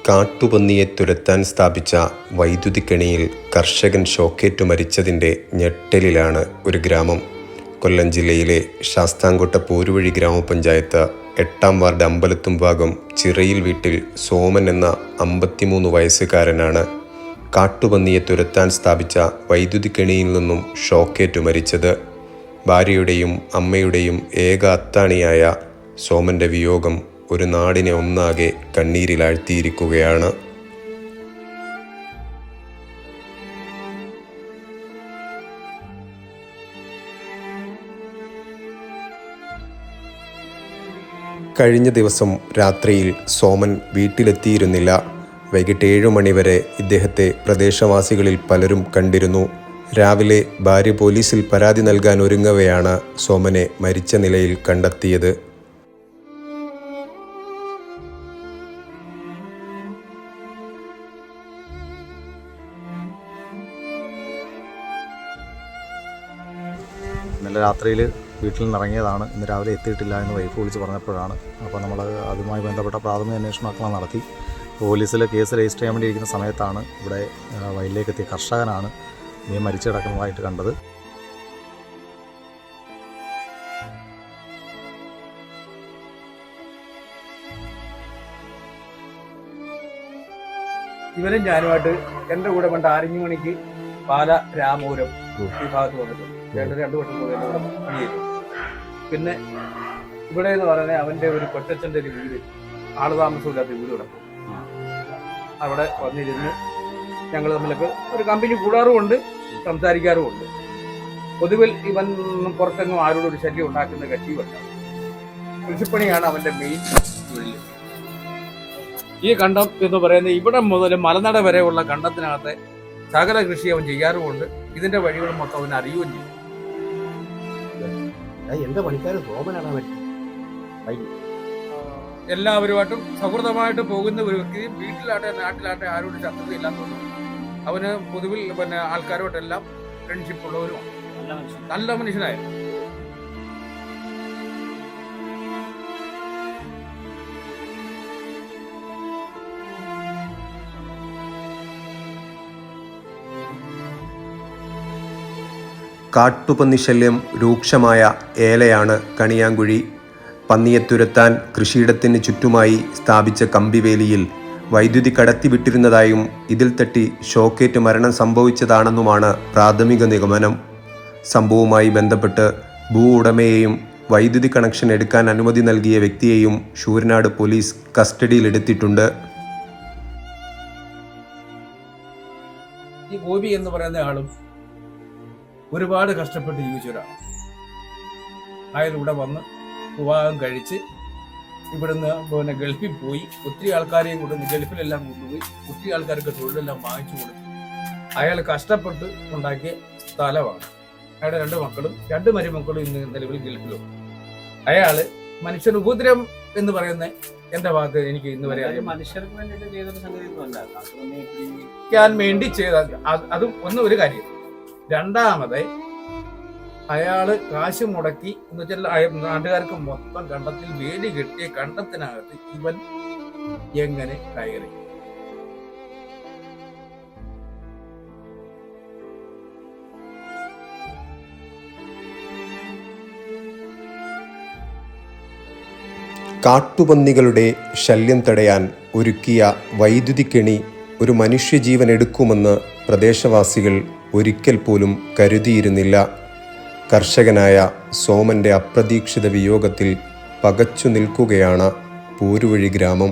കാട്ടുപന്നിയെ തുരത്താൻ സ്ഥാപിച്ച വൈദ്യുതിക്കെണിയിൽ കർഷകൻ ഷോക്കേറ്റു മരിച്ചതിൻ്റെ ഞെട്ടലിലാണ് ഒരു ഗ്രാമം. കൊല്ലം ജില്ലയിലെ ശാസ്താംകോട്ട പോരുവഴി ഗ്രാമപഞ്ചായത്ത് 8-ാം വാർഡ് അമ്പലത്തുംഭാഗം ചിറയിൽ വീട്ടിൽ സോമൻ എന്ന 53 വയസ്സുകാരനാണ് കാട്ടുപന്നിയെ തുരത്താൻ സ്ഥാപിച്ച വൈദ്യുതിക്കെണിയിൽ നിന്നും ഷോക്കേറ്റു മരിച്ചത്. ഭാര്യയുടെയും അമ്മയുടെയും ഏക അത്താണിയായ സോമൻ്റെ വിയോഗം ഒരു നാടിനെ ഒന്നാകെ കണ്ണീരിലാഴ്ത്തിയിരിക്കുകയാണ്. കഴിഞ്ഞ ദിവസം രാത്രിയിൽ സോമൻ വീട്ടിലെത്തിയിരുന്നില്ല. വൈകിട്ട് 7 മണിവരെ ഇദ്ദേഹത്തെ പ്രദേശവാസികളിൽ പലരും കണ്ടിരുന്നു. രാവിലെ ഭാര്യ പോലീസിൽ പരാതി നൽകാൻ ഒരുങ്ങവെയാണ് സോമനെ മരിച്ച നിലയിൽ കണ്ടെത്തിയത്. ഇന്നലെ രാത്രിയിൽ വീട്ടിൽ നിന്ന് ഇറങ്ങിയതാണ്. ഇന്ന് രാവിലെ എത്തിയിട്ടില്ല എന്ന് വൈഫ് വിളിച്ച് പറഞ്ഞപ്പോഴാണ്. അപ്പോൾ നമ്മൾ അതുമായി ബന്ധപ്പെട്ട പ്രാഥമിക അന്വേഷണമൊക്കെ നടത്തി പോലീസിൽ കേസ് രജിസ്റ്റർ ചെയ്യാൻ വേണ്ടിയിരിക്കുന്ന സമയത്താണ് ഇവിടെ വയലിലേക്ക് എത്തിയ കർഷകനാണ് മീൻ മരിച്ചു കിടക്കുന്നതായിട്ട് കണ്ടത്. ഇവനും ഞാനുമായിട്ട് എൻ്റെ കൂടെ പണ്ട് ആരിഞ്ഞുമണിക്ക് പാല രാമപുരം ഈ ഭാഗത്ത് വന്നിട്ടുണ്ട്. 2 വട്ടം പോയി എൻ്റെ കൂടെ പണി ചെയ്തു. പിന്നെ ഇവിടെ എന്ന് പറയുന്നത് അവൻ്റെ ഒരു കൊച്ചച്ഛൻ്റെ ഒരു വീട്, ആളുതാമസമില്ലാത്ത വീട് കിടക്കും. അവിടെ വന്നിരുന്ന് ഞങ്ങൾ തമ്മിലൊക്കെ ഒരു കമ്പനി കൂടാറുമുണ്ട്, സംസാരിക്കാറുമുണ്ട്. പൊതുവിൽ ഇവൻ പുറത്തെങ്ങും ആരോടും ഒരു ശല്യം ഉണ്ടാക്കുന്ന കക്ഷിയുമല്ല. കൃഷിപ്പണിയാണ് അവൻ്റെ മെയിൻ തൊഴിൽ. ഈ കണ്ടം എന്ന് പറയുന്നത് ഇവിടെ മുതൽ മലനട വരെയുള്ള കണ്ടത്തിനകത്തെ സകല കൃഷി അവൻ ചെയ്യാറുമുണ്ട്. ഇതിന്റെ വഴികൾ മൊത്തം അവൻ അറിയുകയും ചെയ്യും. എന്റെ പണിക്കാരൻ സോമനാണ്. എല്ലാവരുമായിട്ടും സൗഹൃദമായിട്ട് പോകുന്ന ഒരു വ്യക്തി. വീട്ടിലാട്ടെ നാട്ടിലാട്ടെ ആരോടും ശത്രുത ഇല്ലാത്തതും അവന് പൊതുവിൽ പിന്നെ ആൾക്കാരോട്ടെല്ലാം ഫ്രണ്ട്ഷിപ്പ് ഉള്ളവരും നല്ല മനുഷ്യനായിരുന്നു. കാട്ടുപന്നി ശല്യം രൂക്ഷമായ ഏലയാണ് കണിയാങ്കുഴി. പന്നിയെ തുരത്താൻ കൃഷിയിടത്തിന് ചുറ്റുമായി സ്ഥാപിച്ച കമ്പിവേലിയിൽ വൈദ്യുതി കടത്തിവിട്ടിരുന്നതായും ഇതിൽ തട്ടി ഷോക്കേറ്റ് മരണം സംഭവിച്ചതാണെന്നുമാണ് പ്രാഥമിക നിഗമനം. സംഭവവുമായി ബന്ധപ്പെട്ട് ഭൂ ഉടമയെയും വൈദ്യുതി കണക്ഷൻ എടുക്കാൻ അനുമതി നൽകിയ വ്യക്തിയെയും ശൂരനാട് പോലീസ് കസ്റ്റഡിയിലെടുത്തിട്ടുണ്ട്. ഈ ഗോപി എന്ന് പറയുന്ന ആളും ഒരുപാട് കഷ്ടപ്പെട്ട് ജീവിച്ചവരാണ്. അയാളിവിടെ വന്ന് വിവാഹം കഴിച്ച് ഇവിടുന്ന് പിന്നെ ഗൾഫിൽ പോയി ഒത്തിരി ആൾക്കാരെയും കൊണ്ട് ഗൾഫിലെല്ലാം കൊണ്ടുപോയി ഒത്തിരി ആൾക്കാർക്ക് തൊഴിലെല്ലാം വാങ്ങിച്ചു കൊടുത്തു. അയാൾ കഷ്ടപ്പെട്ട് ഉണ്ടാക്കിയ സ്ഥലമാണ്. അയാളുടെ 2 മക്കളും 2 മരുമക്കളും ഇന്ന് നിലവിൽ ഗൾഫിലുണ്ട്. അയാള് മനുഷ്യൻ ഉപദ്രവം എന്ന് പറയുന്ന എന്റെ ഭാഗത്ത് എനിക്ക് ഇന്ന് വരെ മനുഷ്യർക്ക് വേണ്ടി ചെയ്ത അതും ഒരു കാര്യം. രണ്ടാമത് അയാള് കാശ് മുടക്കി എന്ന് വെച്ചാൽ നാട്ടുകാർക്ക് മൊത്തം കണ്ടത്തിൽ വേലി കെട്ടിയ കണ്ടത്തിനകത്ത് ഇവൻ എങ്ങനെ കയറി? കാട്ടുപന്നികളുടെ ശല്യം തടയാൻ ഒരുക്കിയ വൈദ്യുതിക്കെണി ഒരു മനുഷ്യജീവൻ എടുക്കുമെന്ന് പ്രദേശവാസികൾ ഒരിക്കൽ പോലും കരുതിയിരുന്നില്ല. കർഷകനായ സോമൻ്റെ അപ്രതീക്ഷിത വിയോഗത്തിൽ പകച്ചു നിൽക്കുകയാണ് പോരുവഴി ഗ്രാമം.